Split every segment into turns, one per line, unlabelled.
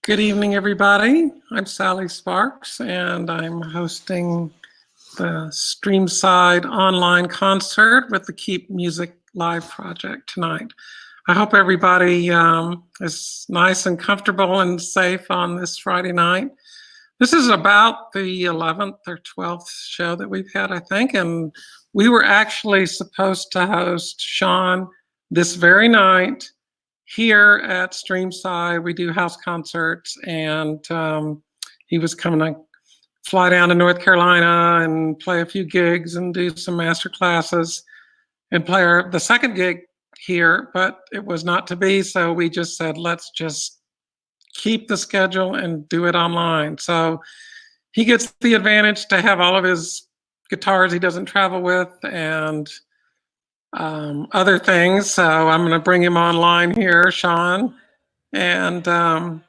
Good evening, everybody. I'm Sally Sparks, and I'm hosting the Streamside online concert with the Keep Music Live project tonight. I hope everybody is nice and comfortable and safe on this Friday night. This is about the 11th or 12th show that we've had, I think, and we were actually supposed to host Sean this very night here at Streamside. We do house concerts, and he was coming to fly down to North Carolina and play a few gigs and do some master classes and play the second gig here, but it was not to be. So we just said, let's just keep the schedule and do it online. So he gets the advantage to have all of his guitars he doesn't travel with and other things. So I'm going to bring him online here, Sean, and I'm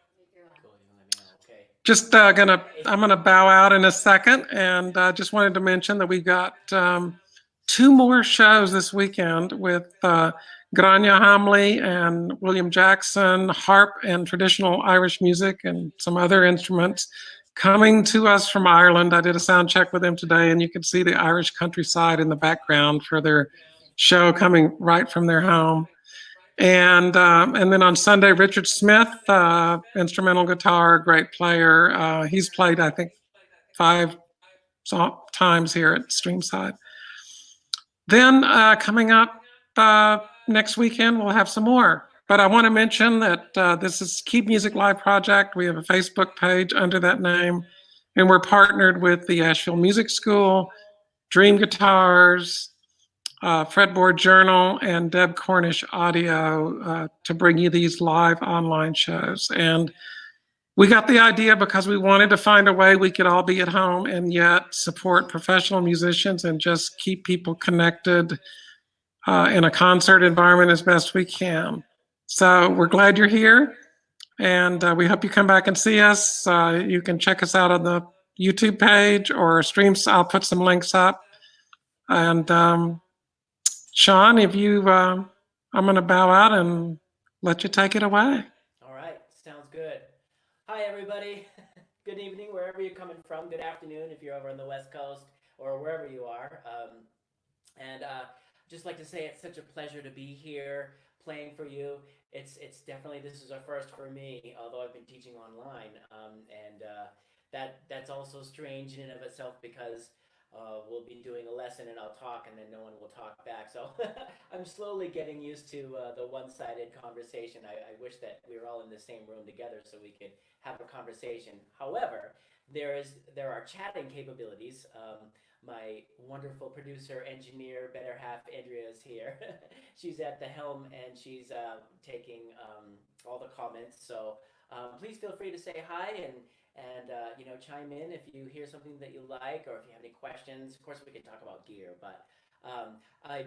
gonna bow out in a second, and just wanted to mention that we've got two more shows this weekend with Grania Hamley and William Jackson, harp and traditional Irish music and some other instruments coming to us from Ireland. I did a sound check with them today, and you can see the Irish countryside in the background for their show coming right from their home. And then on Sunday, Richard Smith, instrumental guitar, great player. He's played, I think, 5 times here at Streamside. Then coming up next weekend, we'll have some more. But I want to mention that this is Keep Music Live Project. We have a Facebook page under that name, and we're partnered with the Asheville Music School, Dream Guitars, Fretboard Journal, and Deb Cornish Audio to bring you these live online shows. And we got the idea because we wanted to find a way we could all be at home and yet support professional musicians and just keep people connected in a concert environment as best we can. So we're glad you're here, and we hope you come back and see us. You can check us out on the YouTube page or streams. I'll put some links up. And Sean, if you, I'm going to bow out and let you take it away.
All right, sounds good. Hi, everybody. Good evening, wherever you're coming from. Good afternoon if you're over on the West Coast or wherever you are. Just like to say it's such a pleasure to be here playing for you. It's definitely, this is a first for me, although I've been teaching online. That's also strange in and of itself because we'll be doing a lesson and I'll talk and then no one will talk back. So I'm slowly getting used to the one-sided conversation. I wish that we were all in the same room together so we could have a conversation. However, there are chatting capabilities. My wonderful producer, engineer, better half, Andrea, is here. She's at the helm and she's taking all the comments. So please feel free to say hi and chime in if you hear something that you like or if you have any questions. Of course, we can talk about gear, but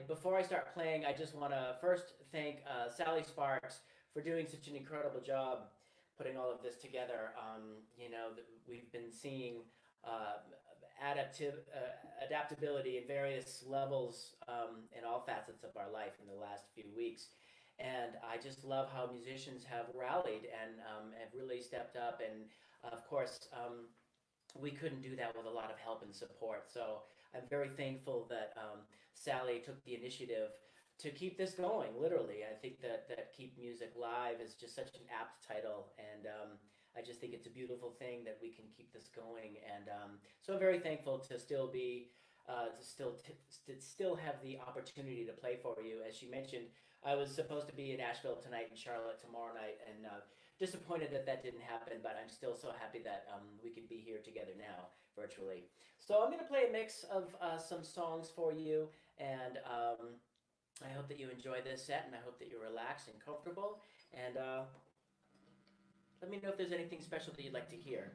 before I start playing, I just want to first thank Sally Sparks for doing such an incredible job putting all of this together. We've been seeing adaptability in various levels in all facets of our life in the last few weeks. And I just love how musicians have rallied and have really stepped up. And of course, we couldn't do that with a lot of help and support. So I'm very thankful that Sally took the initiative to keep this going, literally. I think that Keep Music Live is just such an apt title. And I just think it's a beautiful thing that we can keep this going. And so I'm very thankful to still be, still have the opportunity to play for you. As she mentioned, I was supposed to be in Asheville tonight and Charlotte tomorrow night, and disappointed that didn't happen, but I'm still so happy that we can be here together now, virtually. So I'm going to play a mix of some songs for you, and I hope that you enjoy this set, and I hope that you're relaxed and comfortable, and let me know if there's anything special that you'd like to hear.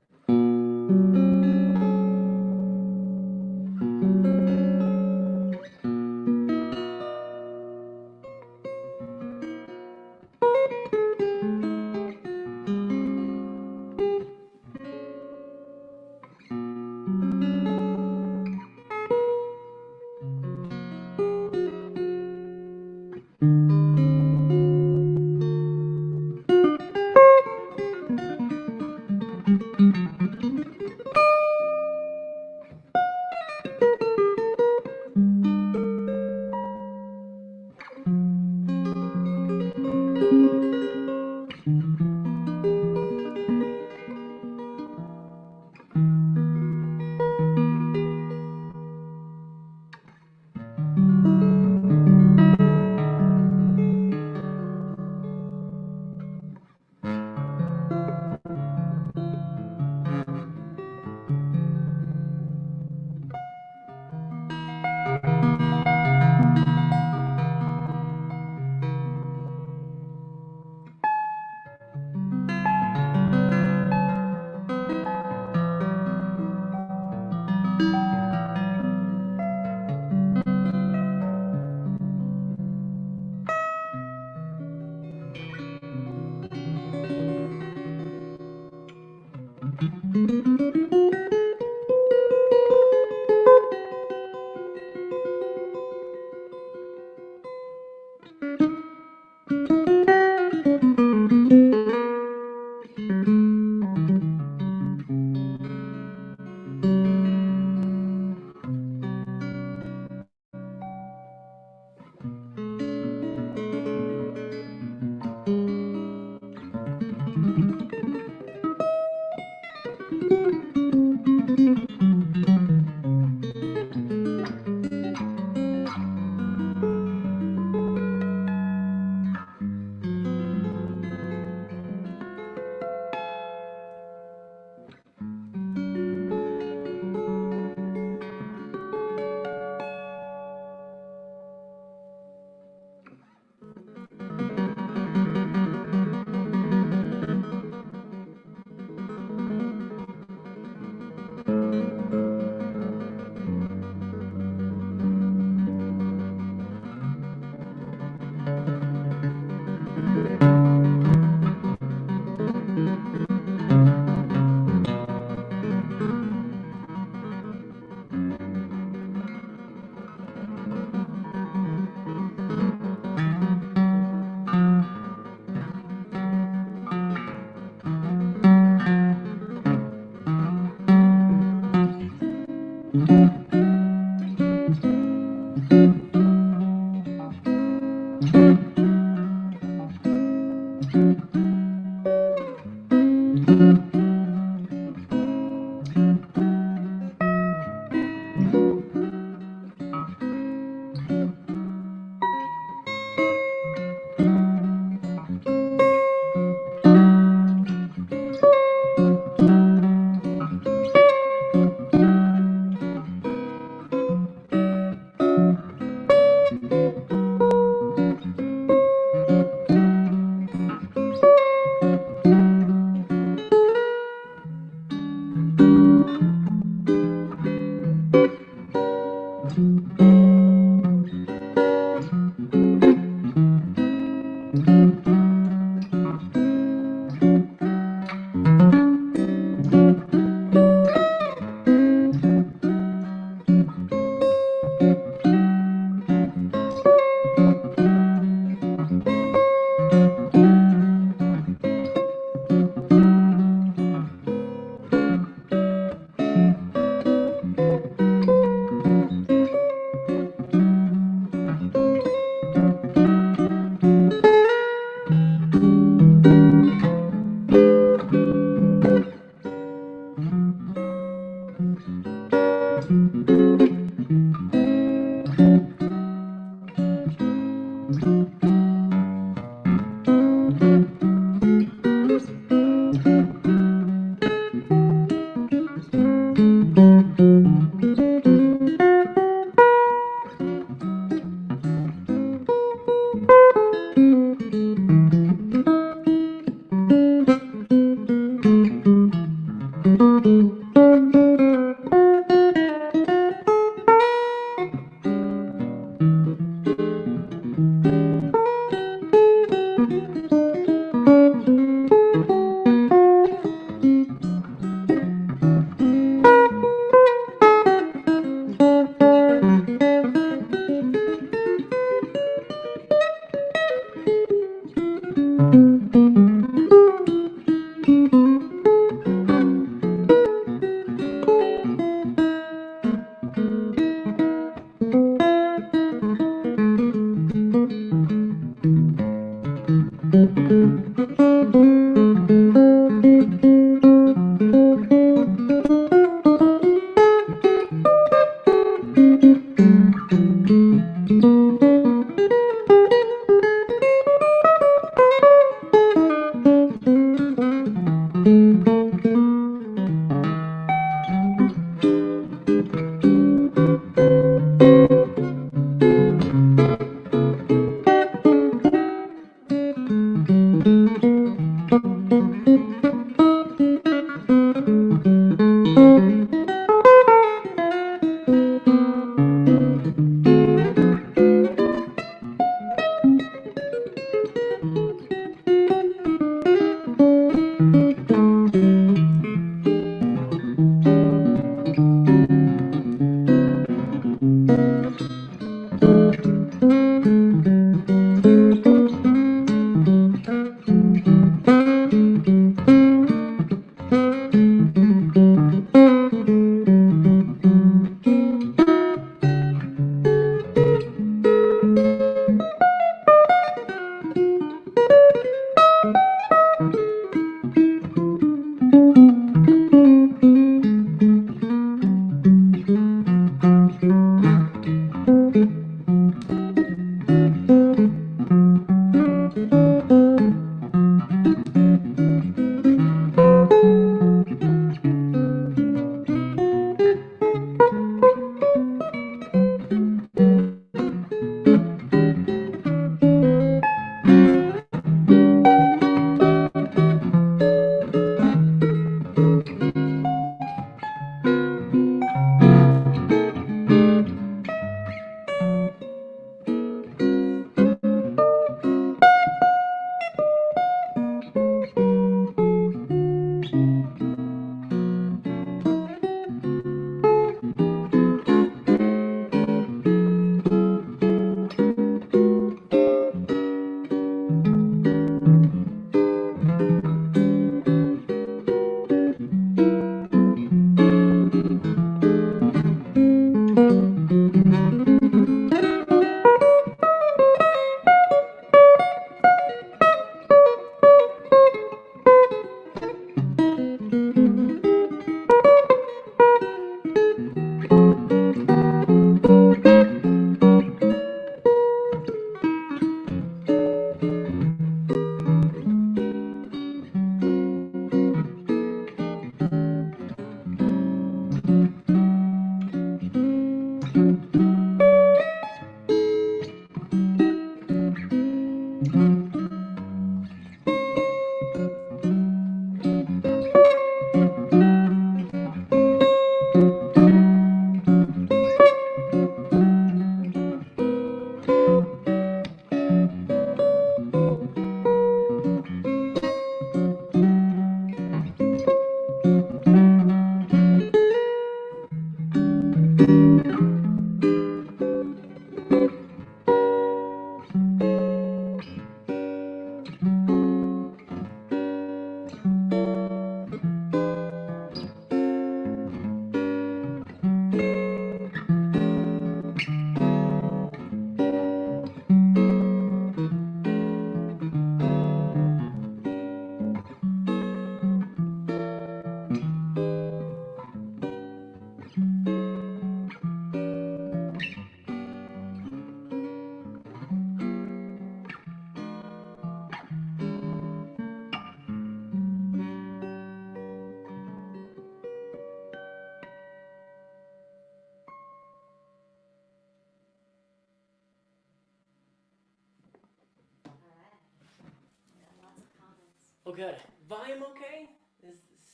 Oh, good. Volume okay?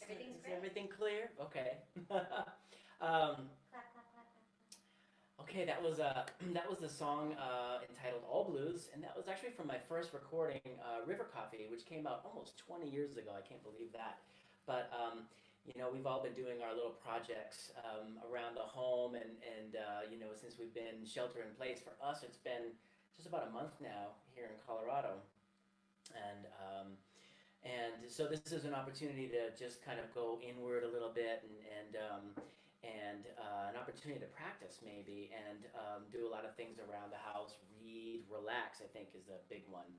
Everything's
is
great.
everything clear? Okay.
Clap, clap, clap, clap.
Okay, that was that was the song entitled "All Blues," and that was actually from my first recording, River Coffee, which came out almost 20 years ago. I can't believe that. But you know, we've all been doing our little projects around the home, and you know, since we've been shelter in place, for us, it's been just about a month now here in Colorado, and so this is an opportunity to just kind of go inward a little bit and an opportunity to practice maybe and do a lot of things around the house, read, relax, I think is a big one,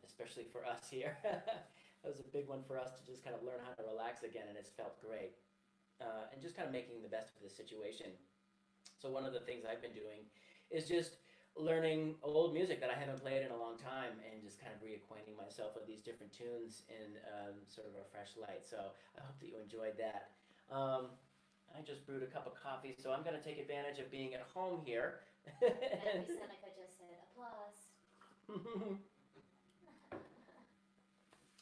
especially for us here. That was a big one for us to just kind of learn how to relax again, and it's felt great. And just kind of making the best of the situation. So one of the things I've been doing is just learning old music that I haven't played in a long time and just kind of reacquainting myself with these different tunes in sort of a fresh light. So I hope that you enjoyed that. I just brewed a cup of coffee, so I'm going to take advantage of being at home here.
And Seneca just said, applause.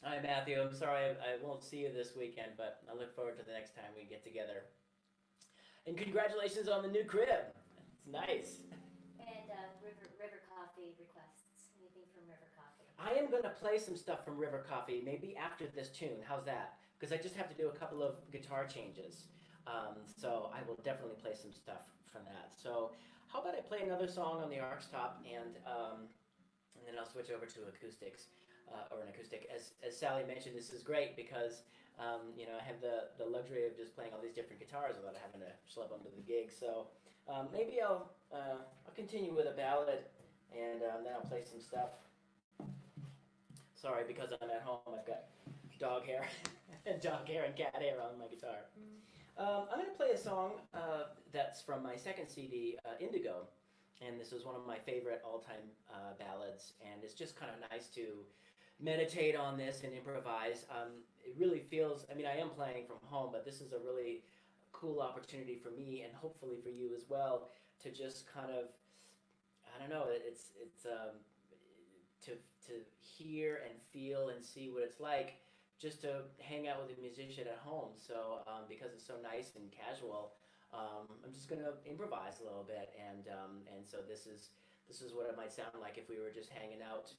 Hi, Matthew. I'm sorry I won't see you this weekend, but I look forward to the next time we get together. And congratulations on the new crib. It's nice.
And river Coffee requests. Anything from River Coffee?
I am going to play some stuff from River Coffee, maybe after this tune. How's that? Because I just have to do a couple of guitar changes. So I will definitely play some stuff from that. So how about I play another song on the archtop, and then I'll switch over to acoustics, or an acoustic. As Sally mentioned, this is great because you know, I have the luxury of just playing all these different guitars without having to schlep them to the gig. So maybe I'll continue with a ballad, and then I'll play some stuff. Sorry, because I'm at home, I've got dog hair, and cat hair on my guitar. I'm going to play a song that's from my second CD, Indigo, and this is one of my favorite all-time ballads, and it's just kind of nice to meditate on this and improvise. It really feels, I mean, I am playing from home, but this is a really cool opportunity for me, and hopefully for you as well, to just kind of, I don't know, it's to hear and feel and see what it's like just to hang out with a musician at home. So because it's so nice and casual, I'm just gonna improvise a little bit, and so this is what it might sound like if we were just hanging out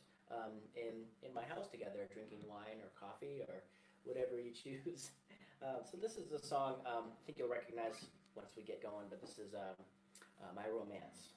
in my house together, drinking wine or coffee or whatever you choose. So this is a song I think you'll recognize once we get going, but this is My Romance.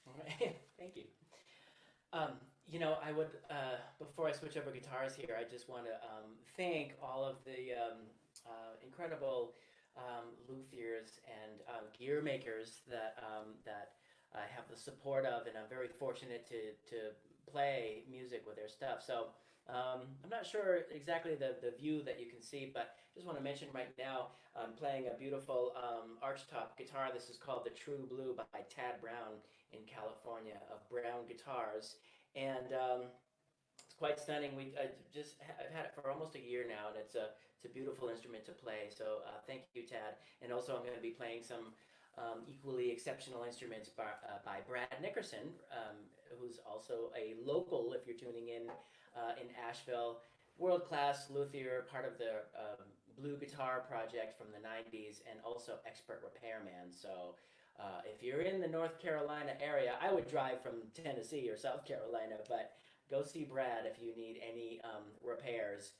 All right. Thank you. I would, before I switch over guitars here, I just want to thank all of the incredible luthiers and gear makers that I have the support of, and I'm very fortunate to play music with their stuff. So I'm not sure exactly the view that you can see, but just want to mention right now I'm playing a beautiful archtop guitar. This is called the True Blue by Tad Brown in California of Brown Guitars, and it's quite stunning. I've had it for almost a year now, and it's a beautiful instrument to play. So thank you, Tad. And also, I'm going to be playing some equally exceptional instruments by Brad Nickerson, who's also a local. If you're tuning in Asheville, world class luthier, part of the blue guitar project from the 90s and also expert repairman. So if you're in the North Carolina area, I would drive from Tennessee or South Carolina, but go see Brad if you need any repairs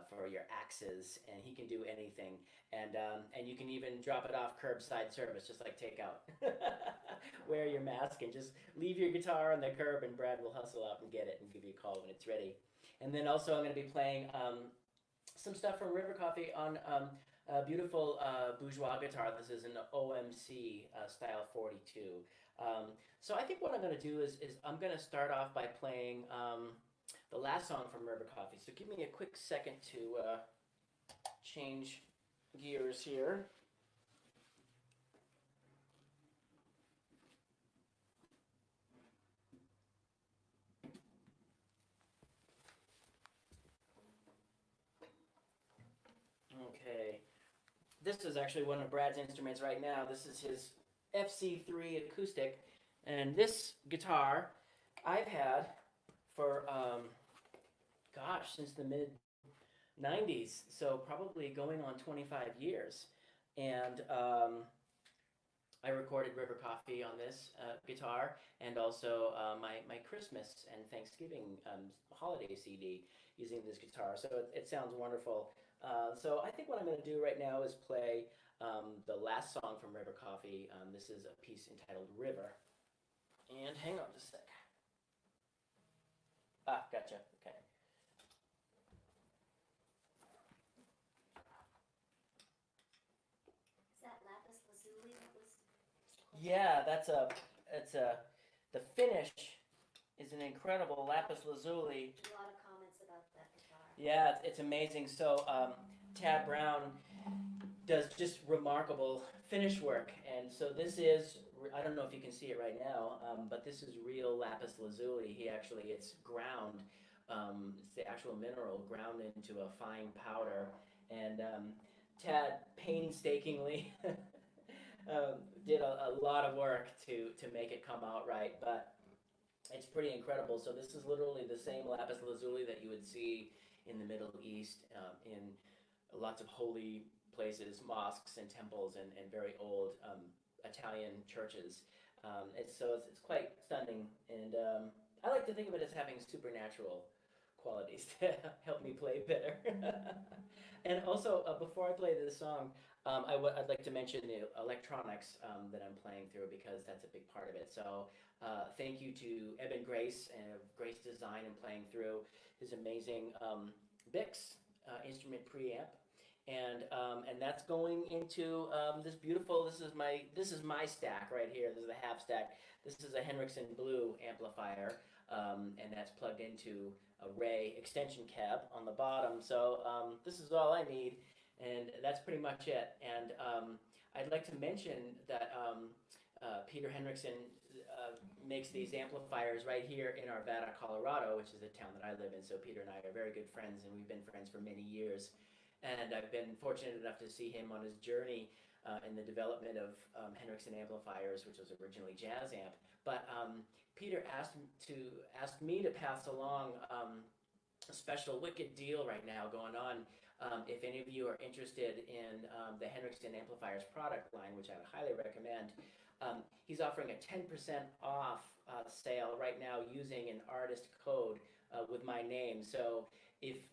for your axes, and he can do anything. And you can even drop it off curbside service, just like takeout. Wear your mask and just leave your guitar on the curb, and Brad will hustle out and get it and give you a call when it's ready. And then also I'm going to be playing some stuff from River Coffee on a beautiful bourgeois guitar. This is an OMC style 42. So I think what I'm going to do is I'm going to start off by playing the last song from River Coffee. So give me a quick second to change gears here. Okay, this is actually one of Brad's instruments right now. This is his FC3 acoustic, and this guitar I've had for since the mid 90s, so probably going on 25 years. And I recorded River Coffee on this guitar, and also my Christmas and Thanksgiving holiday CD using this guitar. So it sounds wonderful. So I think what I'm going to do right now is play the last song from River Coffee. This is a piece entitled River. And hang on just a sec. Ah, gotcha. Okay.
Is that lapis lazuli that was?
Yeah, the finish is an incredible lapis lazuli.
A lot of comments about that guitar.
Yeah, it's amazing. So Tad Brown does just remarkable finish work, and so this is, I don't know if you can see it right now, but this is real lapis lazuli. It's ground, it's the actual mineral ground into a fine powder, and Tad painstakingly did a lot of work to make it come out right, but it's pretty incredible. So this is literally the same lapis lazuli that you would see in the Middle East, in lots of holy places, mosques and temples, and very old Italian churches. It's quite stunning, and I like to think of it as having supernatural qualities to help me play better. And also, before I play this song, I'd like to mention the electronics that I'm playing through, because that's a big part of it. So thank you to Eben Grace and Grace Design and playing through his amazing Bix instrument preamp. And that's going into this beautiful. This is my stack right here. This is the half stack. This is a Henriksen Blue amplifier, and that's plugged into a Ray extension cab on the bottom. So this is all I need, and that's pretty much it. And I'd like to mention that Peter Henriksen makes these amplifiers right here in Arvada, Colorado, which is the town that I live in. So Peter and I are very good friends, and we've been friends for many years. And I've been fortunate enough to see him on his journey in the development of Henriksen amplifiers, which was originally jazz amp. But Peter asked me to pass along a special wicked deal right now going on. If any of you are interested in the Henriksen amplifiers product line, which I would highly recommend, he's offering a 10% off sale right now using an artist code with my name. So if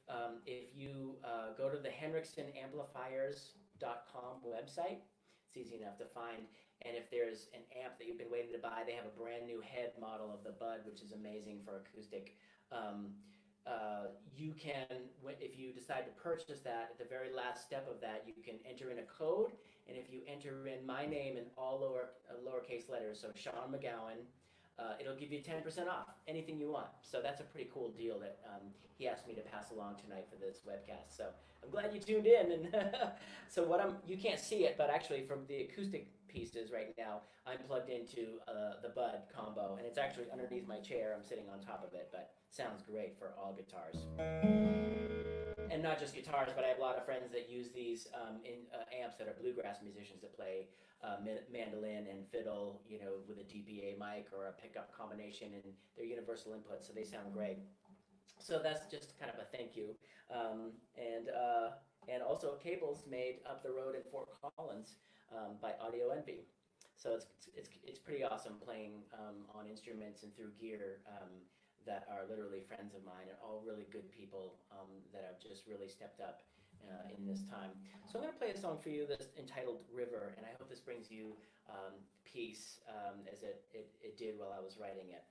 you go to the henriksenamplifiers.com website, it's easy enough to find. And if there's an amp that you've been waiting to buy, they have a brand new head model of the Bud, which is amazing for acoustic. You can, if you decide to purchase that, at the very last step of that, you can enter in a code. And if you enter in my name in all lowercase letters, so Sean McGowan, it'll give you 10% off anything you want. So that's a pretty cool deal that he asked me to pass along tonight for this webcast. So I'm glad you tuned in. And so you can't see it, but actually from the acoustic pieces right now, I'm plugged into the Bud combo, and it's actually underneath my chair. I'm sitting on top of it, but sounds great for all guitars. And not just guitars, but I have a lot of friends that use these in amps that are bluegrass musicians that play mandolin and fiddle, with a DPA mic or a pickup combination, and they're universal inputs, so they sound great. So that's just kind of a thank you. And and also cables made up the road in Fort Collins by Audio Envy. So it's pretty awesome playing on instruments and through gear that are literally friends of mine and all really good people that have just really stepped up in this time. So I'm going to play a song for you that's entitled River, and I hope this brings you peace as it did while I was writing it.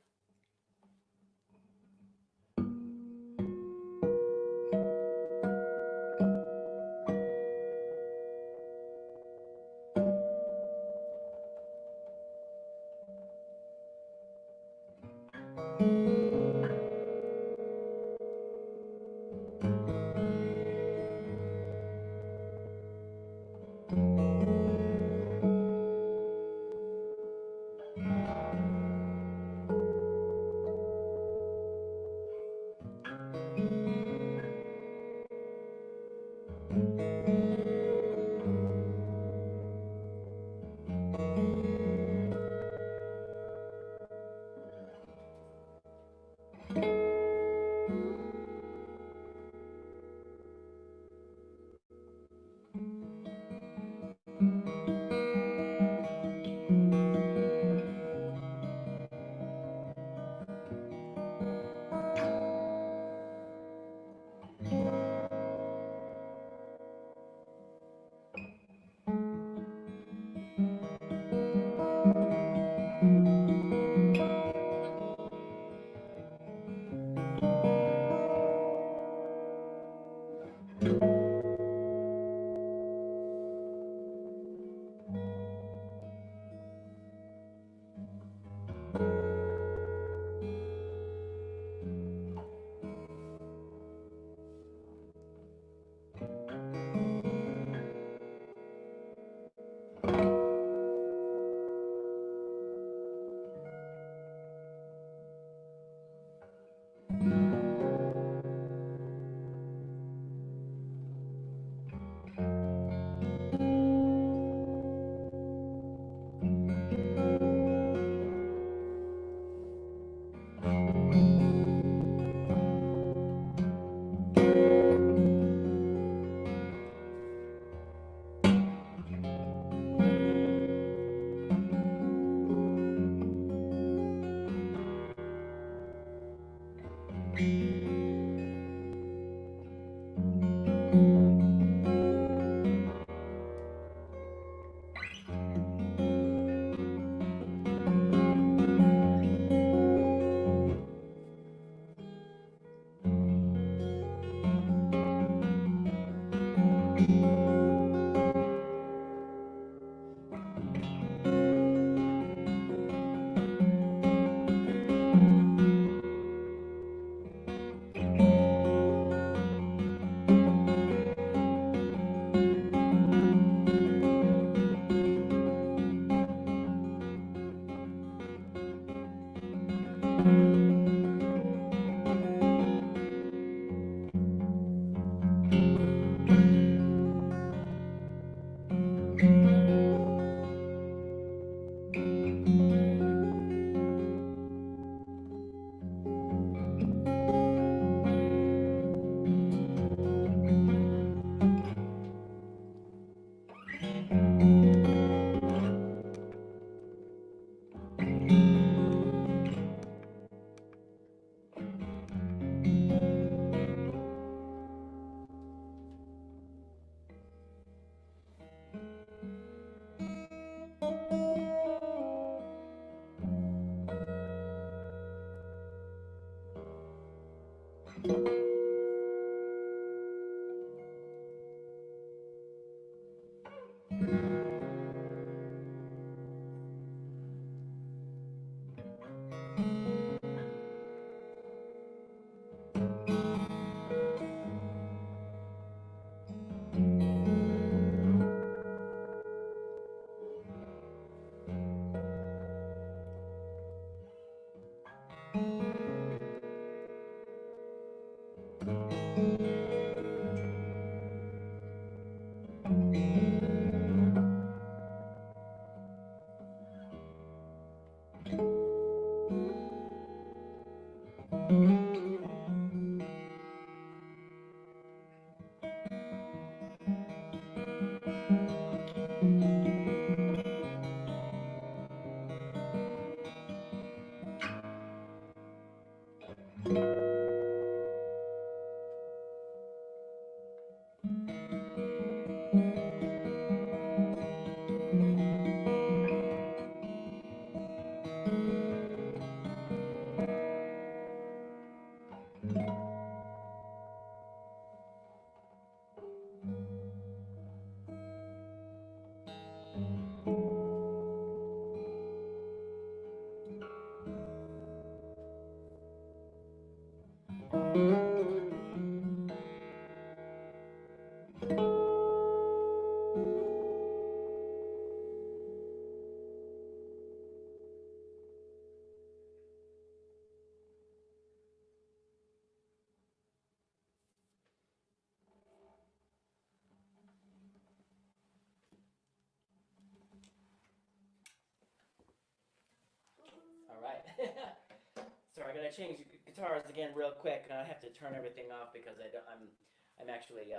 change guitars again real quick, and I have to turn everything off because I'm actually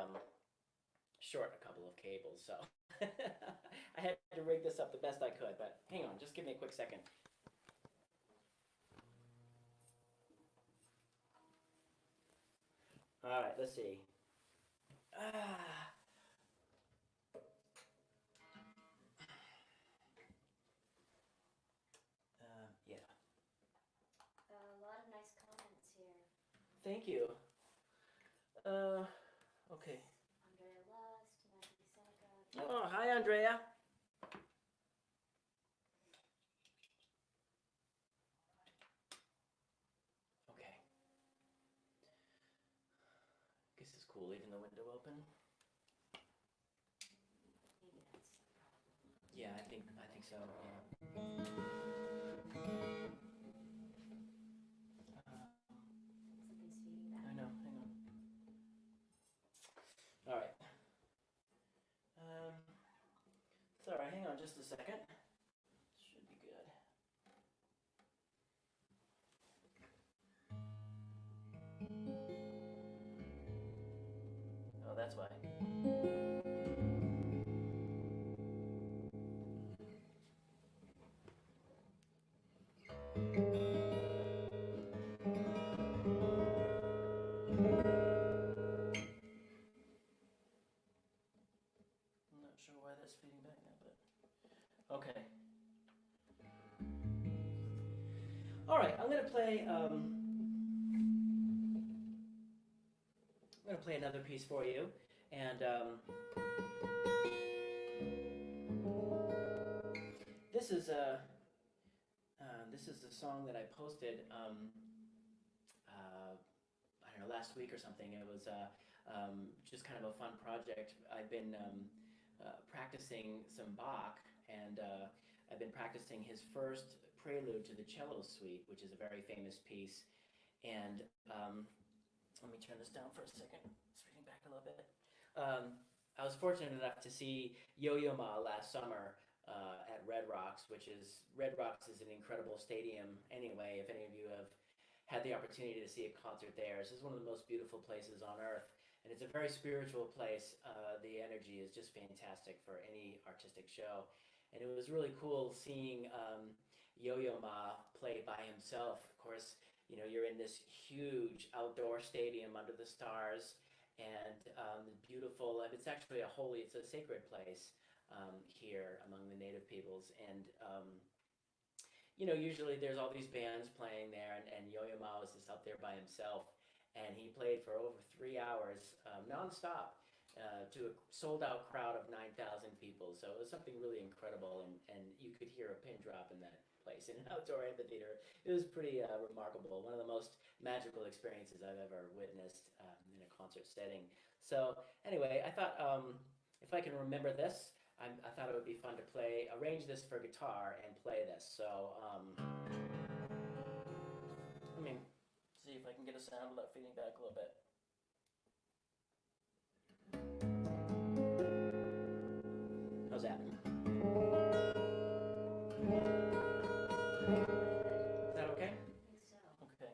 short a couple of cables, so I had to rig this up the best I could. But hang on, just give me a quick second. All right, let's see. Yeah.
A lot of nice comments here.
Thank you. Okay.
Andrea Lust, Matthew Seneca.
Oh, hi, Andrea. Okay. Guess it's cool leaving the window open.
Maybe that's the problem.
Yeah, I think so. Yeah.
Something's feeding back.
I know. Hang on. All right. Sorry. Hang on just a second. Should be good. Oh, that's why. I'm not sure why that's feeding back now, but okay. All right, I'm gonna play another piece for you, and this is the song that I posted. I don't know, last week or something. It was just kind of a fun project. I've been practicing some Bach, and I've been practicing his first prelude to the cello suite, which is a very famous piece. And let me turn this down for a second. It's reading back a little bit. I was fortunate enough to see Yo-Yo Ma last summer at Red Rocks, Red Rocks is an incredible stadium anyway. If any of you have had the opportunity to see a concert there, this is one of the most beautiful places on earth. And it's a very spiritual place. The energy is just fantastic for any artistic show. And it was really cool seeing Yo-Yo Ma play by himself. Of course, you know, you're in this huge outdoor stadium under the stars, and beautiful, it's actually it's a sacred place here among the native peoples. And you know, usually there's all these bands playing there, and Yo-Yo Ma was just up there by himself. And he played for over 3 hours nonstop to a sold-out crowd of 9,000 people. So it was something really incredible, and you could hear a pin drop in that place in an outdoor amphitheater. It was pretty remarkable. One of the most magical experiences I've ever witnessed in a concert setting. So anyway, I thought if I can remember this, I thought it would be fun to arrange this for guitar and play this. So let me see if I can get a sound without feeding back a little bit. How's that? Is that okay?
I think so.
Okay.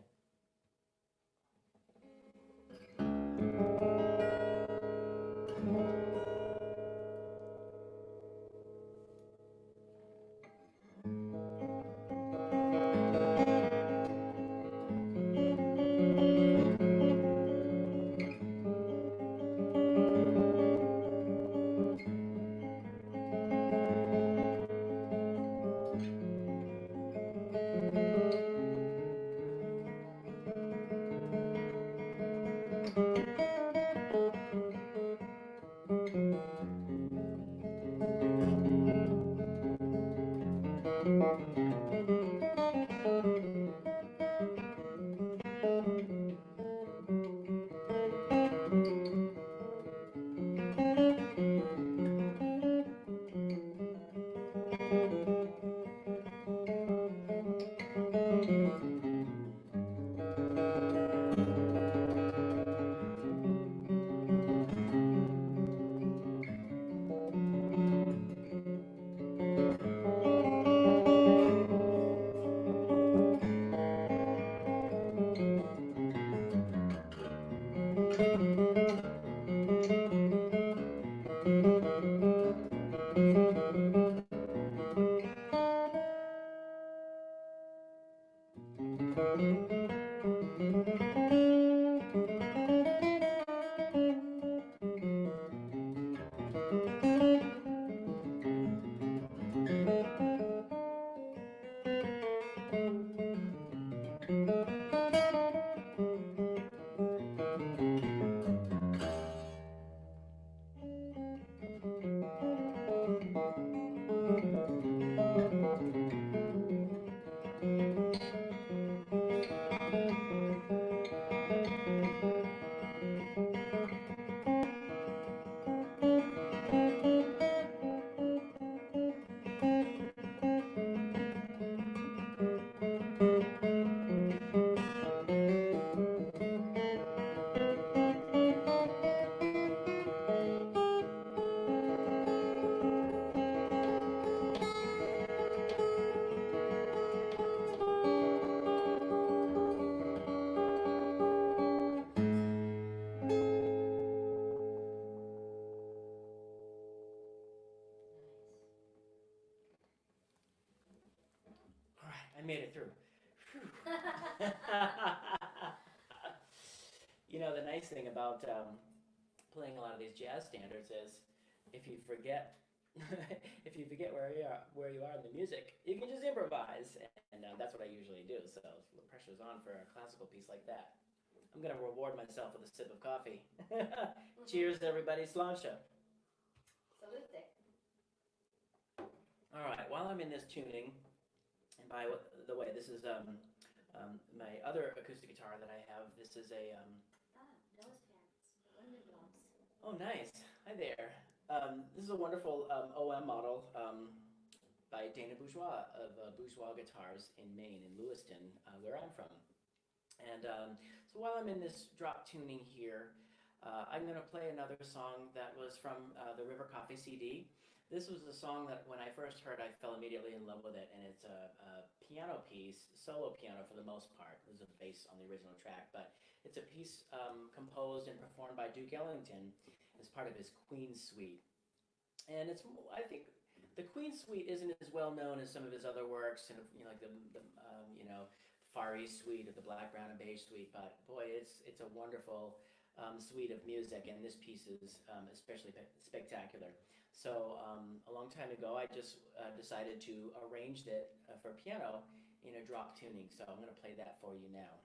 I made it through. You know, the nice thing about playing a lot of these jazz standards is if you forget if you forget where you are in the music, you can just improvise, and that's what I usually do. So the pressure's on for a classical piece like that. I'm gonna reward myself with a sip of coffee. Cheers, everybody! Sláinte.
Salute.
All right. While I'm in this tuning, and by the way, this is my other acoustic guitar that I have. This is a
Noah's parents, the Lindenbaums.
oh, nice. Hi there. This is a wonderful OM model by Dana Bourgeois of Bourgeois Guitars in Maine, in Lewiston, where I'm from. And so while I'm in this drop tuning here, I'm going to play another song that was from the River Coffee CD. This was a song that when I first heard, I fell immediately in love with it, and it's a piano piece, solo piano for the most part. There's a bass on the original track, but it's a piece composed and performed by Duke Ellington as part of his Queen's Suite. And it's, I think, the Queen's Suite isn't as well known as some of his other works, and you know, like the Far East Suite or the Black, Brown, and Beige Suite. But boy, it's a wonderful suite of music, and this piece is especially spectacular. So a long time ago, I just decided to arrange it for piano in a drop tuning. So I'm going to play that for you now.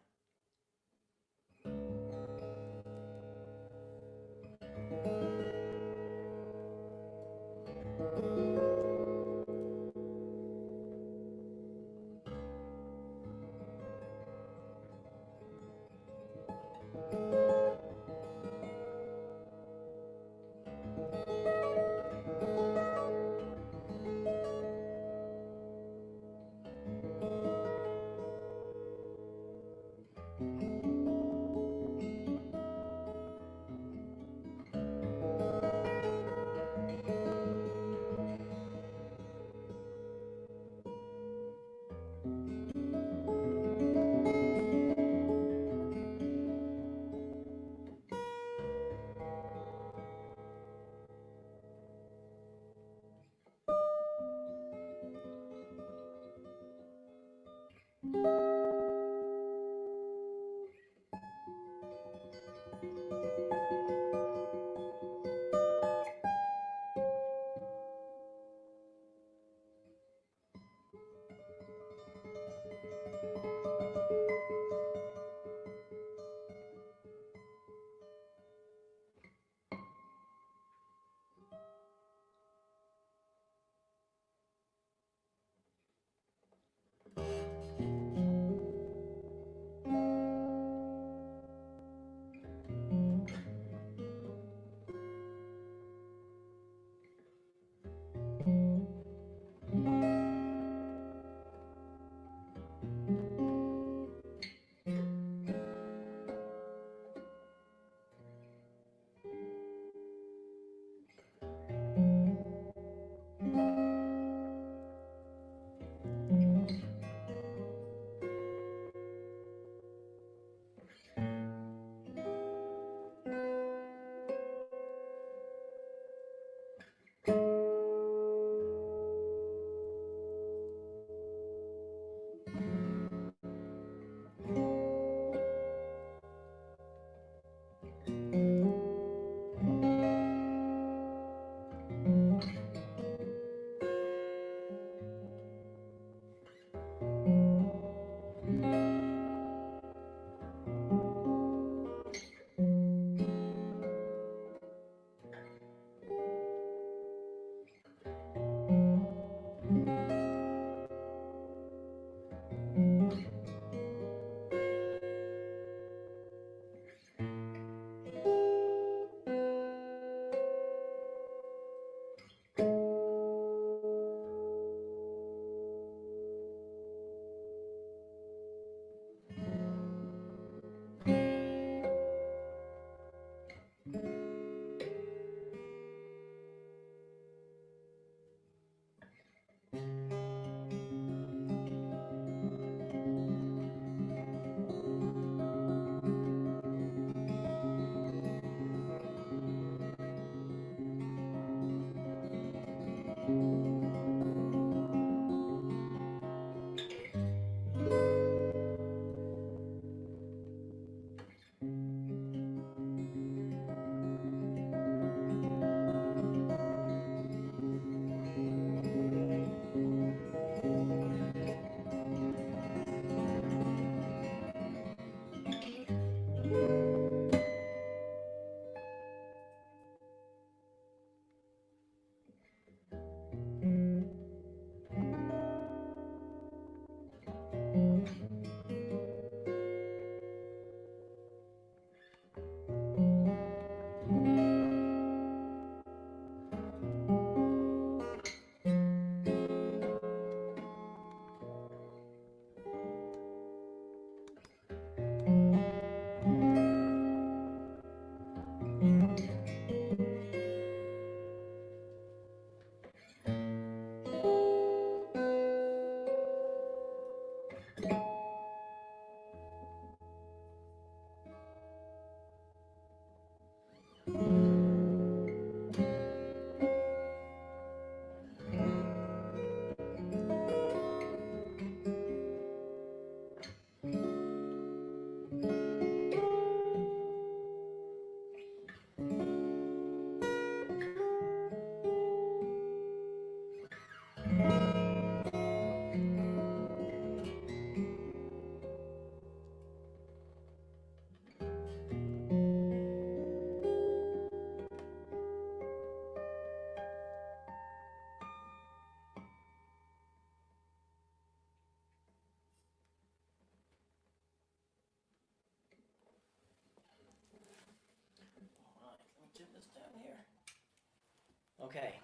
Okay.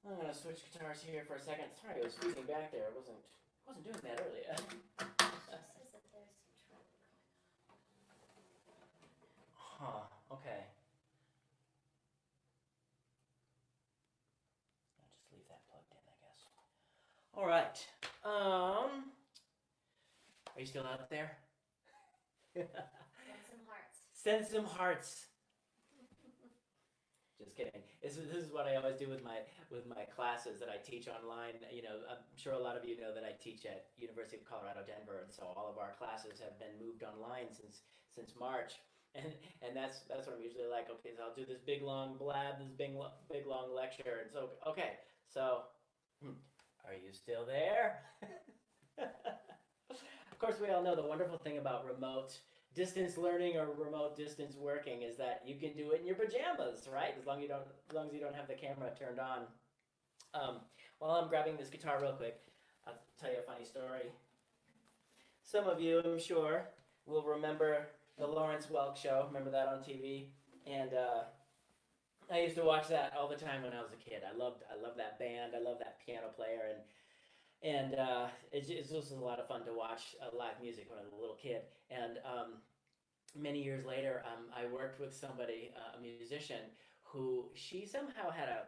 I'm gonna switch guitars here for a second. Sorry, I was freezing back there. I wasn't doing that earlier.
She says that there's some trouble going on.
Huh. Okay. I'll just leave that plugged in, I guess. All right. Are you still out there?
Send some hearts.
Send some hearts. Just kidding. This is what I always do with my classes that I teach online. You know, I'm sure a lot of you know that I teach at University of Colorado Denver, and so all of our classes have been moved online since March. And that's what I'm usually like. Okay, so I'll do this big long blab, this big long lecture, and so okay, so are you still there? Of course, we all know the wonderful thing about remote distance learning or remote distance working is that you can do it in your pajamas, right? As long as you don't have the camera turned on. While I'm grabbing this guitar real quick, I'll tell you a funny story. Some of you, I'm sure, will remember the Lawrence Welk show. Remember that on TV? And I used to watch that all the time when I was a kid. I loved that band. I love that piano player, and it's just a lot of fun to watch live music when I was a little kid. And many years later, I worked with somebody, a musician, who she somehow had a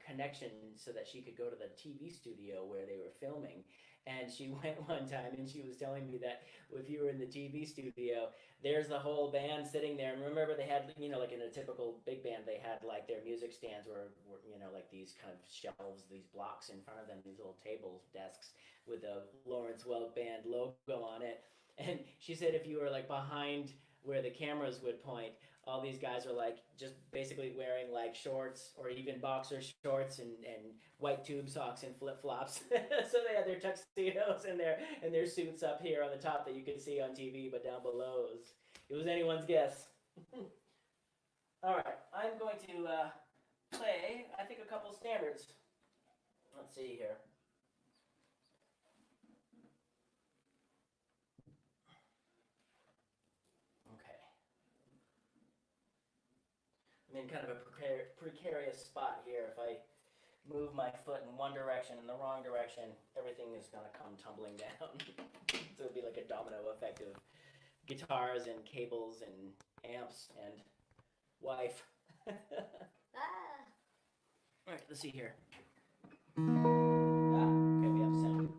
connection so that she could go to the TV studio where they were filming. And she went one time and she was telling me that if you were in the TV studio, there's the whole band sitting there. And remember, they had, you know, like in a typical big band, they had like their music stands were you know, like these kind of shelves, these blocks in front of them, these little tables, desks with the Lawrence Welk Band logo on it. And she said if you were like behind where the cameras would point, all these guys are like just basically wearing like shorts or even boxer shorts and white tube socks and flip-flops. So they had their tuxedos and their suits up here on the top that you could see on TV, but down below it was anyone's guess. All right, I'm going to play, I think, a couple standards. Let's see here. I'm in kind of a precarious spot here. If I move my foot in one direction, in the wrong direction, everything is going to come tumbling down. So it'll be like a domino effect of guitars and cables and amps and wife.
Ah!
All right, let's see here. Okay, we have sound.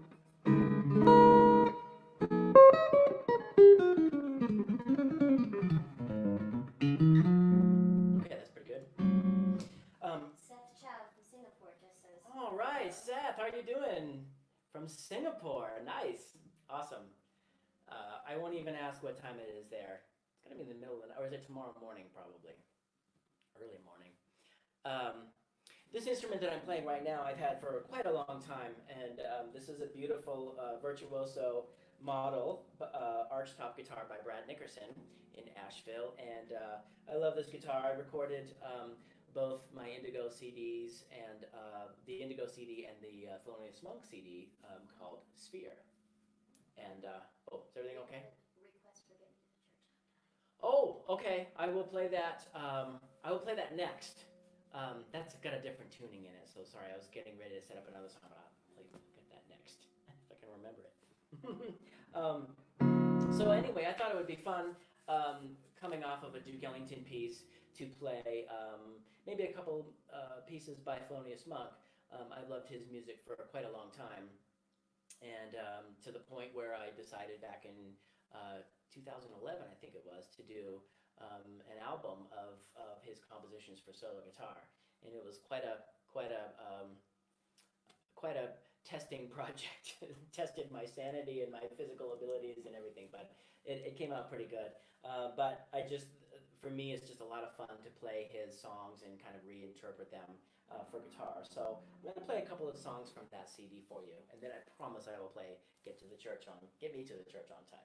All right, Seth, how are you doing? From Singapore, nice, awesome. I won't even ask what time it is there. It's gonna be in the middle of the night, or is it tomorrow morning, probably? Early morning. This instrument that I'm playing right now, I've had for quite a long time, and this is a beautiful virtuoso model archtop guitar by Brad Nickerson in Asheville, and I love this guitar. I recorded both my Indigo CDs and the Indigo CD and the Thelonious Monk CD called Sphere. And oh, is everything okay?
Request for getting to the church on time.
Oh, okay. I will play that. I will play that next. That's got a different tuning in it. So sorry, I was getting ready to set up another song, but I'll get that next if I can remember it. So anyway, I thought it would be fun coming off of a Duke Ellington piece to play maybe a couple pieces by Thelonious Monk. I've loved his music for quite a long time, and to the point where I decided back in 2011, I think it was, to do an album of his compositions for solo guitar, and it was quite a testing project. Tested my sanity and my physical abilities and everything, but it came out pretty good. But for me, it's just a lot of fun to play his songs and kind of reinterpret them for guitar. So I'm going to play a couple of songs from that CD for you, and then I promise I will play Get Me to the Church on Time.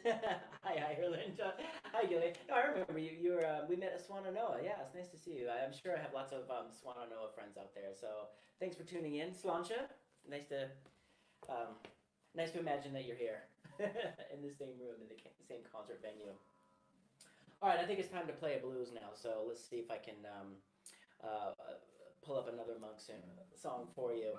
Hi, Ireland. Hi, Gilly. No, I remember you. You were. We met at Swananoa. Yeah, it's nice to see you. I'm sure I have lots of Swananoa friends out there. So thanks for tuning in, Sláinte. Nice to, um, nice to imagine that you're here in the same room in the same concert venue. All right, I think it's time to play a blues now. So let's see if I can uh, pull up another Monks song for you.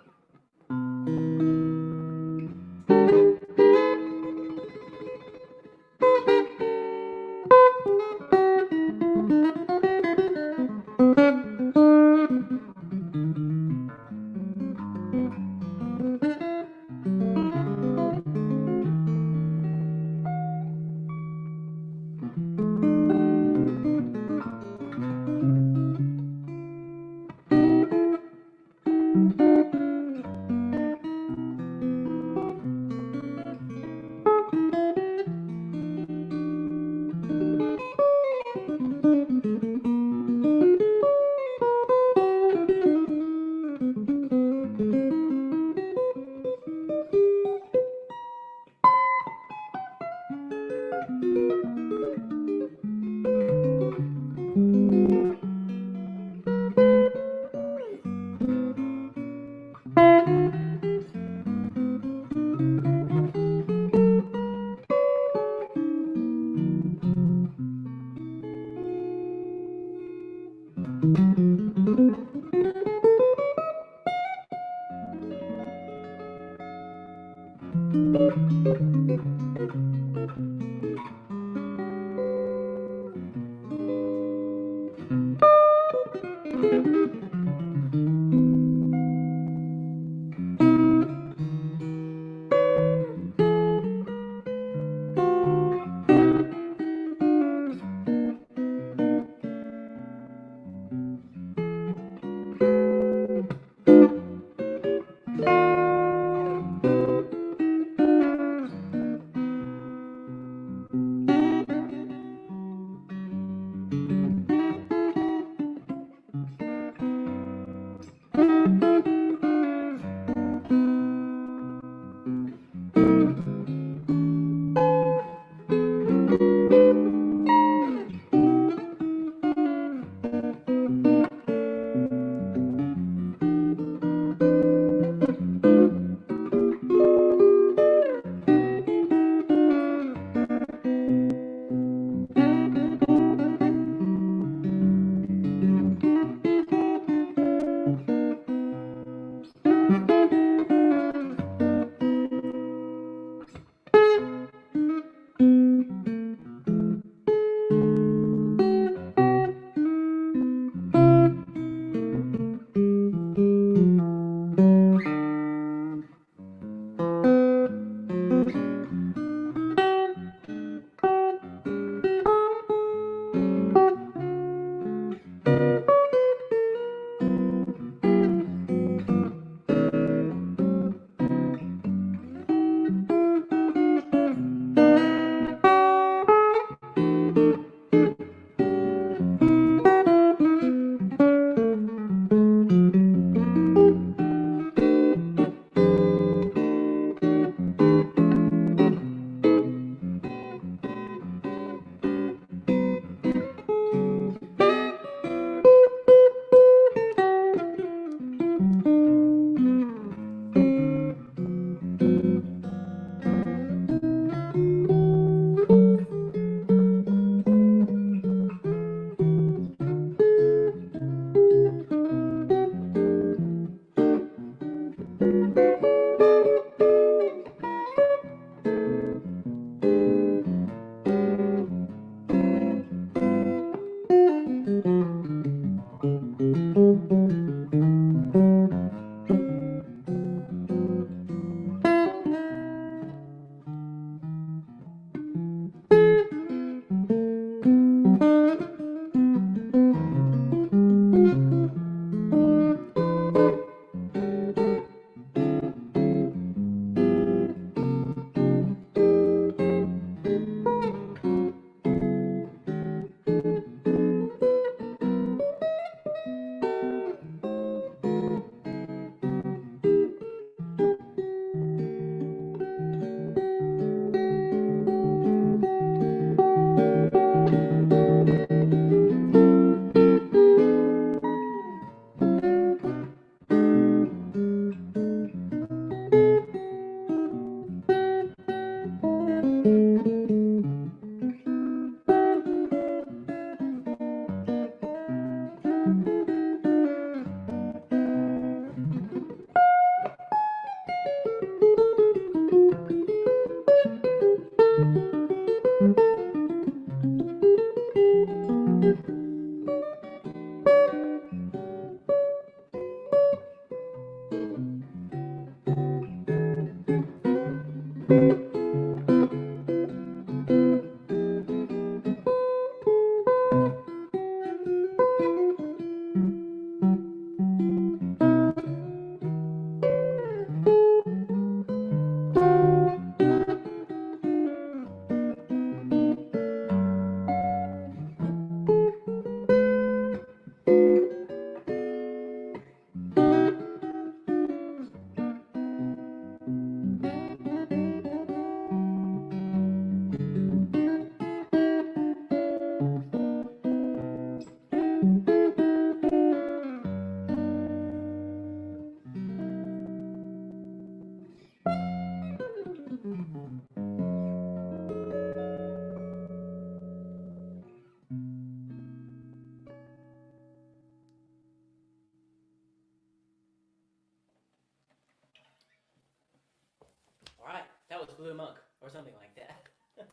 or something like that.
Did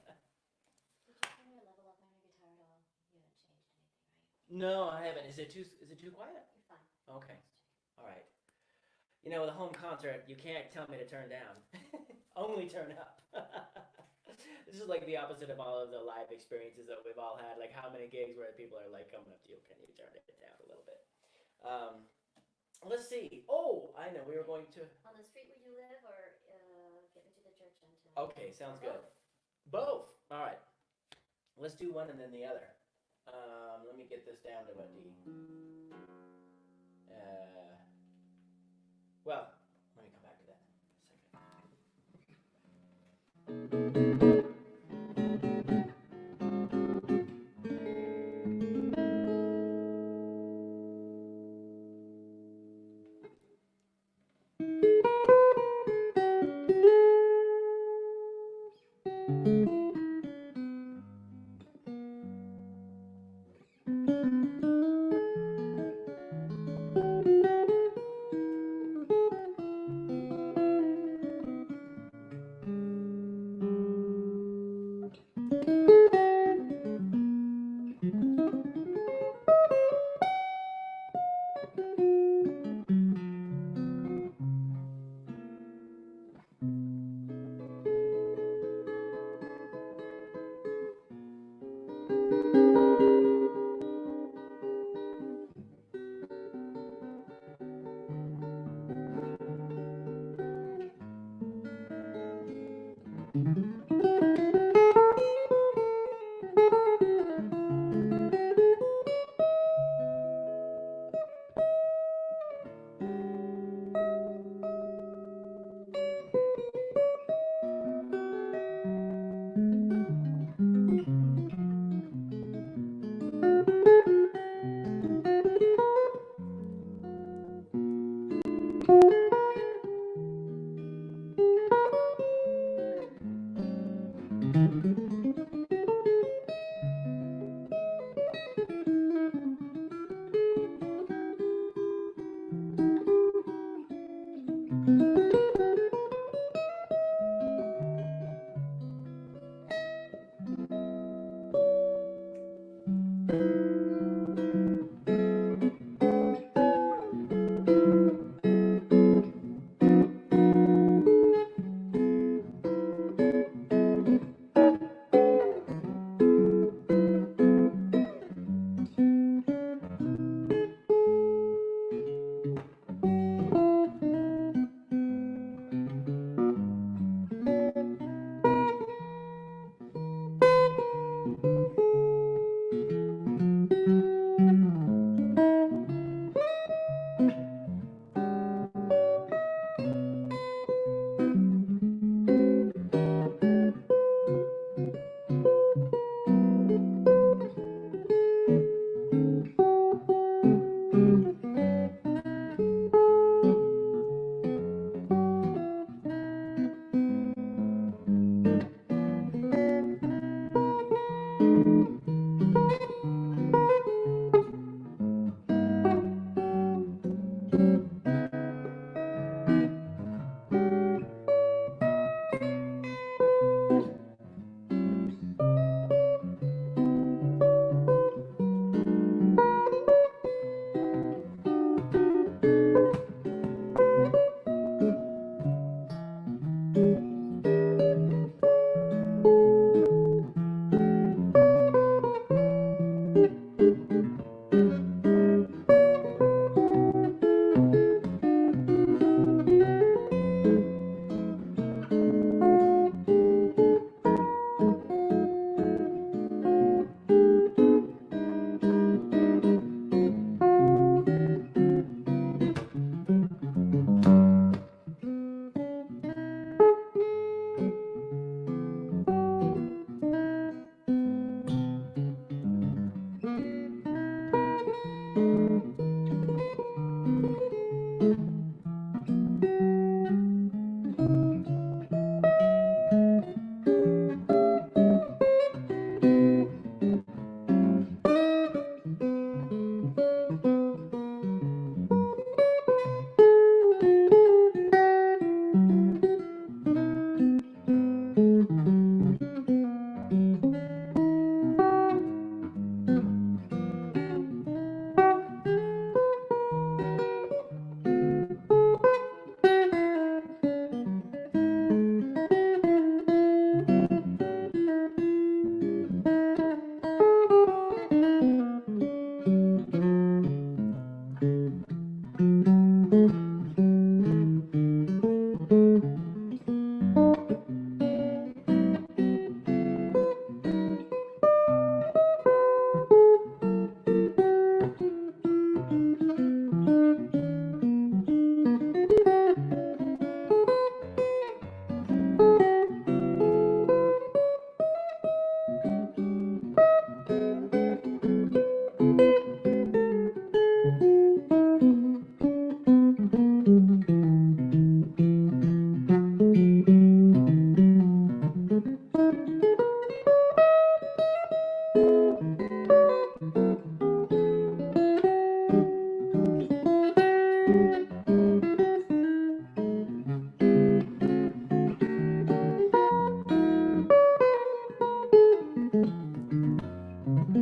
you turn your level up on your guitar at all? You haven't changed anything, right?
No, I haven't. Is it too quiet?
You're fine.
Okay. All right. You know, with a home concert, you can't tell me to turn down. Only turn up. This is like the opposite of all of the live experiences that we've all had. Like how many gigs where people are like coming up to you, can you turn it down a little bit? Let's see. Oh, I know. We were going to.
On the street where you live, or get into the church on time?
Okay, sounds good. Both. All right. Let's do one and then the other. Let me get this down to a D. Well, let me come back to that in a second.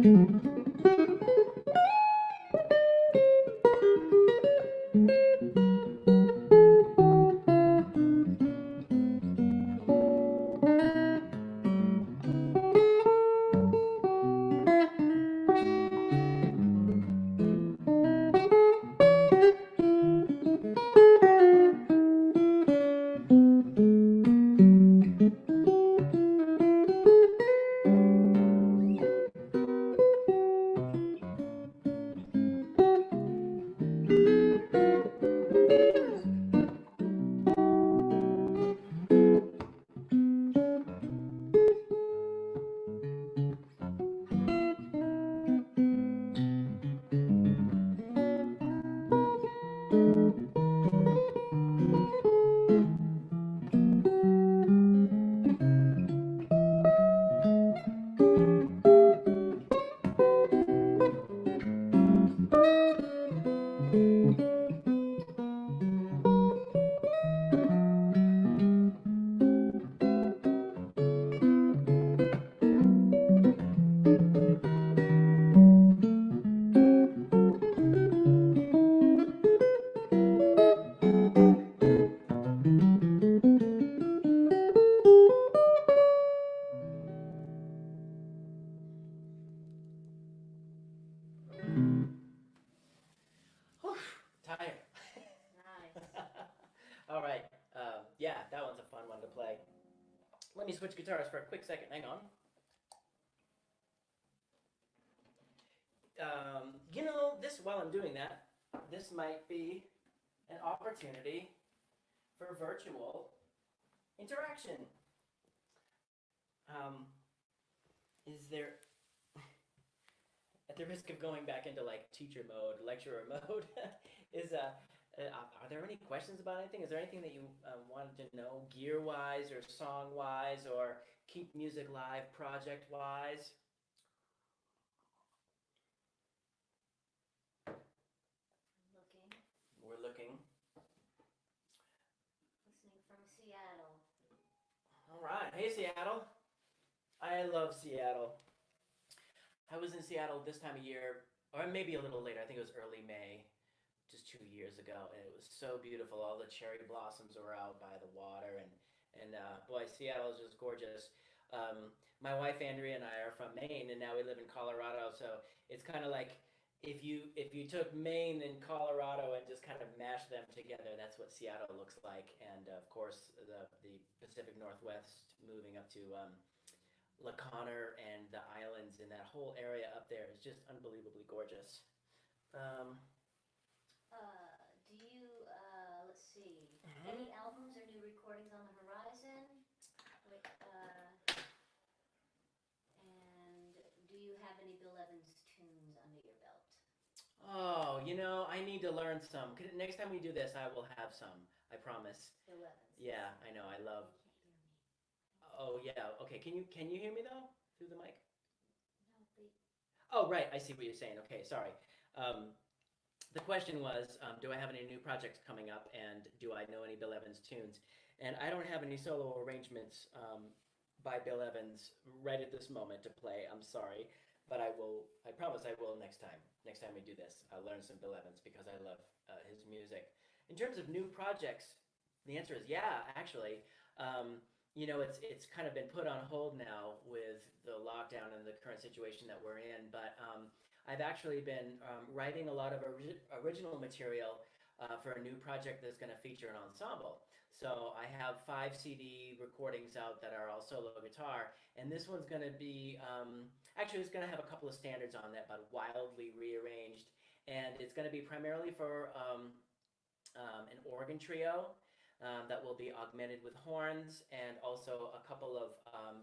Whew, tired.
Nice.
All right. Yeah, that one's a fun one to play. Let me switch guitars for a quick second. Hang on. This while I'm doing that, this might be an opportunity for virtual interaction. Is there, at the risk of going back into like teacher mode, lecturer mode, is are there any questions about anything? Is there anything that you wanted to know, gear-wise or song-wise, or Keep Music Live project-wise?
Looking.
We're looking.
Listening from Seattle.
All right. Hey, Seattle. I love Seattle. I was in Seattle this time of year, or maybe a little later. I think it was early May, just 2 years ago, and it was so beautiful. All the cherry blossoms were out by the water, and boy, Seattle is just gorgeous. My wife Andrea and I are from Maine, and now we live in Colorado. So it's kind of like if you took Maine and Colorado and just kind of mashed them together, that's what Seattle looks like. And of course, the Pacific Northwest, moving up to La Conner and the islands, and that whole area up there is just unbelievably gorgeous. Um,
Do you, let's see, any albums or new recordings on the horizon? Wait, and do you have any Bill Evans tunes under your belt?
oh, I need to learn some. Next time we do this, I will have some. I promise.
Bill Evans.
Yeah, I know. I love.
You can't hear me.
Oh yeah. Okay. Can you hear me though through the mic?
No, but
Oh right. I see what you're saying. Okay. Sorry. Um, the question was, do I have any new projects coming up, and do I know any Bill Evans tunes? And I don't have any solo arrangements by Bill Evans right at this moment to play. I'm sorry, but I will. I promise I will next time. Next time we do this, I'll learn some Bill Evans because I love his music. In terms of new projects, the answer is yeah. Actually, it's kind of been put on hold now with the lockdown and the current situation that we're in, but. I've actually been writing a lot of original material for a new project that's going to feature an ensemble. So I have 5 CD recordings out that are all solo guitar, and this one's going to be actually it's going to have a couple of standards on that, but wildly rearranged, and it's going to be primarily for an organ trio. That will be augmented with horns and also a couple of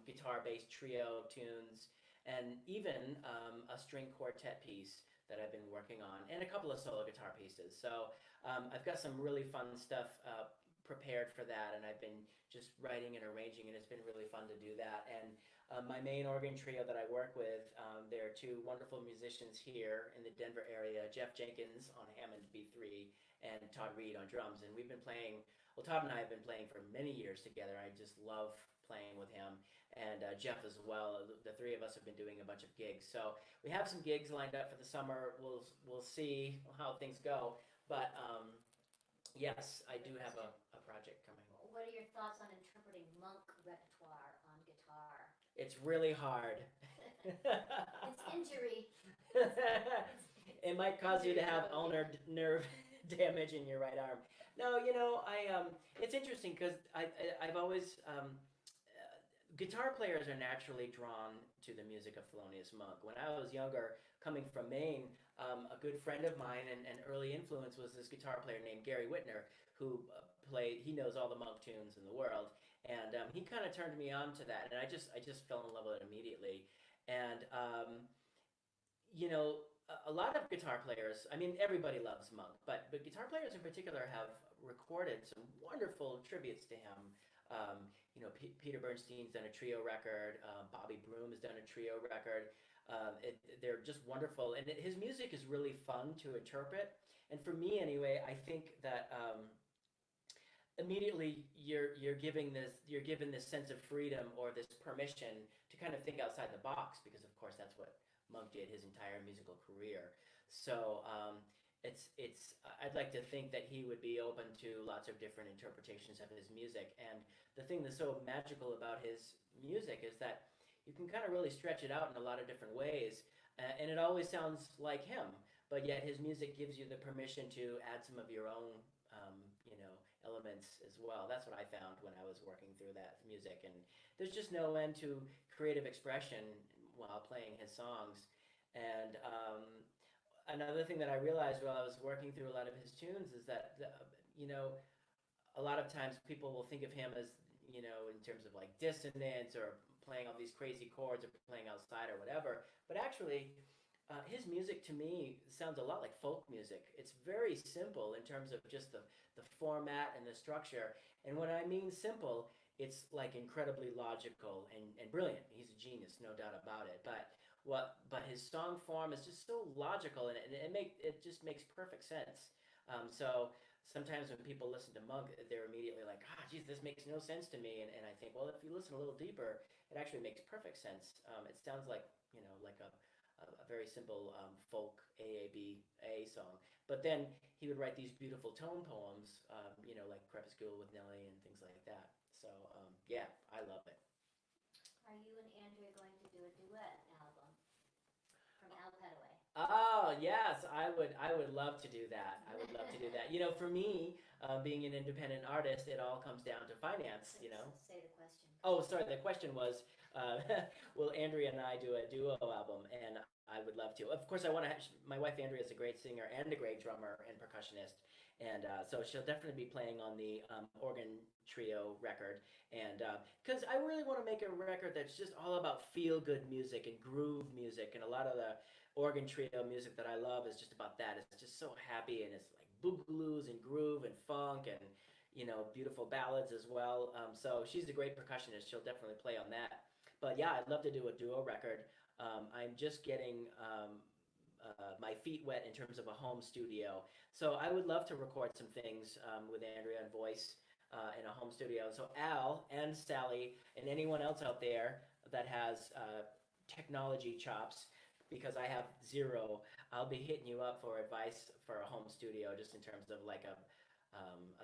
guitar-based trio tunes and even a string quartet piece that I've been working on, and a couple of solo guitar pieces. So I've got some really fun stuff prepared for that, and I've been just writing and arranging, and it's been really fun to do that. And my main organ trio that I work with, there are 2 wonderful musicians here in the Denver area, Jeff Jenkins on Hammond B3 and Todd Reed on drums. And we've been playing, well, Todd and I have been playing for many years together. I just love playing with him. and Jeff as well. The three of us have been doing a bunch of gigs. So we have some gigs lined up for the summer. We'll see how things go. But yes, I do have a project coming.
What are your thoughts on interpreting monk repertoire on guitar?
It's really hard.
It's injury.
It might cause you to have ulnar nerve damage in your right arm. No, it's interesting because I've always guitar players are naturally drawn to the music of Thelonious Monk. When I was younger, coming from Maine, a good friend of mine and early influence was this guitar player named Gary Whitner, who he knows all the Monk tunes in the world, and he kind of turned me on to that, and I just fell in love with it immediately. And a lot of guitar players, I mean, everybody loves Monk, but guitar players in particular have recorded some wonderful tributes to him. Peter Bernstein's done a trio record. Bobby Broom has done a trio record. They're just wonderful, and his music is really fun to interpret. And for me, anyway, I think that immediately you're given this sense of freedom or this permission to kind of think outside the box, because of course that's what Monk did his entire musical career. So I'd like to think that he would be open to lots of different interpretations of his music. And the thing that's so magical about his music is that you can kind of really stretch it out in a lot of different ways, and it always sounds like him, but yet his music gives you the permission to add some of your own elements as well. That's what I found when I was working through that music, and there's just no end to creative expression while playing his songs. And another thing that I realized while I was working through a lot of his tunes is that a lot of times people will think of him as in terms of like dissonance or playing all these crazy chords or playing outside or whatever, but actually his music to me sounds a lot like folk music. It's very simple in terms of just the format and the structure. And when I mean simple, it's like incredibly logical and brilliant. He's a genius, no doubt about it. But his song form is just so logical, and it just makes perfect sense. So sometimes when people listen to Monk, they're immediately like, geez, this makes no sense to me. And I think, well, if you listen a little deeper, it actually makes perfect sense. It sounds like like a very simple folk AABA song. But then he would write these beautiful tone poems, like Crepuscule with Nellie and things like that. So yeah, I love it.
Are you and Andrea going to do a duet album from Al Petaway?
Oh yes, I would love to do that. I would love to do that. For me, being an independent artist, it all comes down to finance.
Say the question.
Oh, sorry. The question was, will Andrea and I do a duo album? And I would love to. Of course, I want to. My wife Andrea is a great singer and a great drummer and percussionist, and so she'll definitely be playing on the organ trio record. And because I really want to make a record that's just all about feel-good music and groove music, and a lot of the organ trio music that I love is just about that. It's just so happy, and it's like boogaloos and groove and funk and beautiful ballads as well. So she's a great percussionist. She'll definitely play on that. But yeah, I'd love to do a duo record. I'm just getting my feet wet in terms of a home studio. So I would love to record some things with Andrea and voice in a home studio. So Al and Sally and anyone else out there that has technology chops, because I have zero, I'll be hitting you up for advice for a home studio, just in terms of like a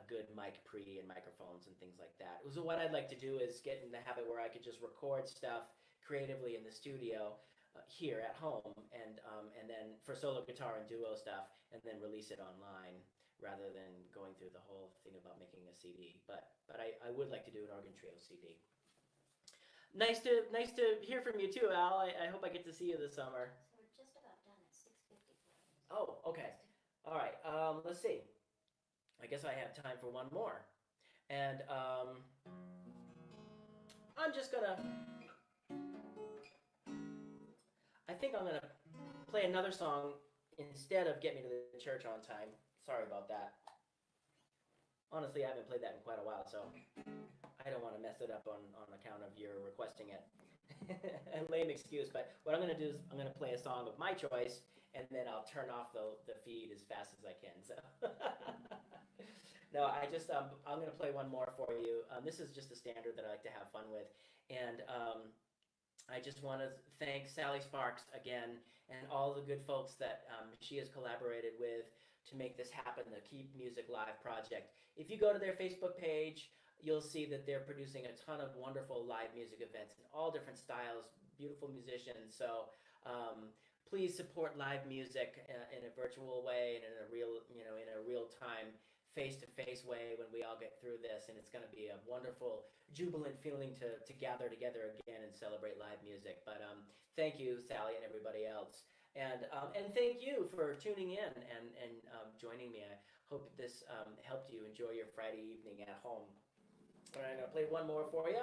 good mic pre and microphones and things like that. So what I'd like to do is get in the habit where I could just record stuff creatively in the studio here at home, and then for solo guitar and duo stuff, and then release it online rather than going through the whole thing about making a CD. But I would like to do an organ trio CD. Nice to hear from you too, Al. I hope I get to see you this summer.
So we're just about done at 6:54.
Oh, okay. All right. Let's see. I guess I have time for one more, and I'm just gonna. I think I'm gonna play another song instead of "Get Me to the Church on Time." Sorry about that. Honestly, I haven't played that in quite a while, so I don't want to mess it up on account of your requesting it. A lame excuse, but what I'm going to do is I'm going to play a song of my choice, and then I'll turn off the feed as fast as I can. So no, I'm going to play one more for you. This is just a standard that I like to have fun with, And I just want to thank Sally Sparks again and all the good folks that she has collaborated with to make this happen, the Keep Music Live project. If you go to their Facebook page, you'll see that they're producing a ton of wonderful live music events in all different styles, beautiful musicians. So please support live music in a virtual way and in a real, in a real time, face-to-face way when we all get through this. And it's going to be a wonderful, jubilant feeling to gather together again and celebrate live music. But thank you, Sally, and everybody else. And thank you for tuning in and joining me. I hope this helped you enjoy your Friday evening at home. All right, I'm going to play one more for you.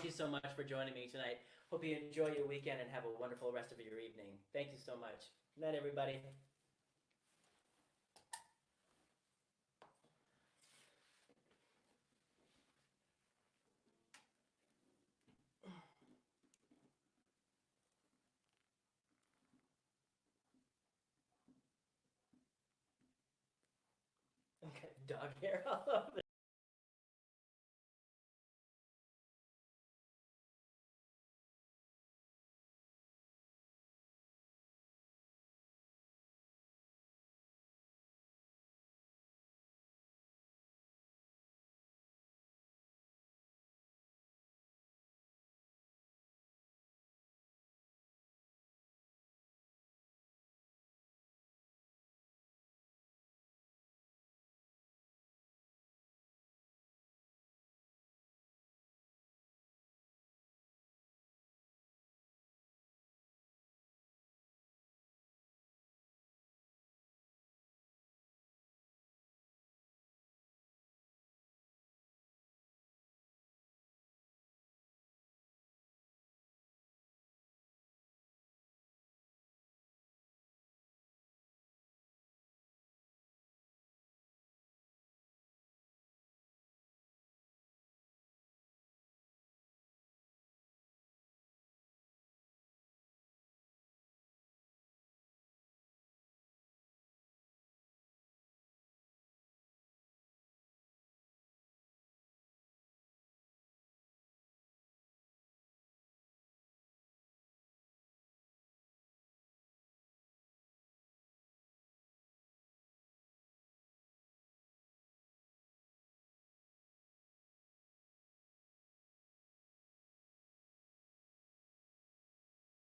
thank you so much for joining me tonight. Hope you enjoy your weekend and have a wonderful rest of your evening. Thank you so much. Good night, everybody. Okay, dog hair all over.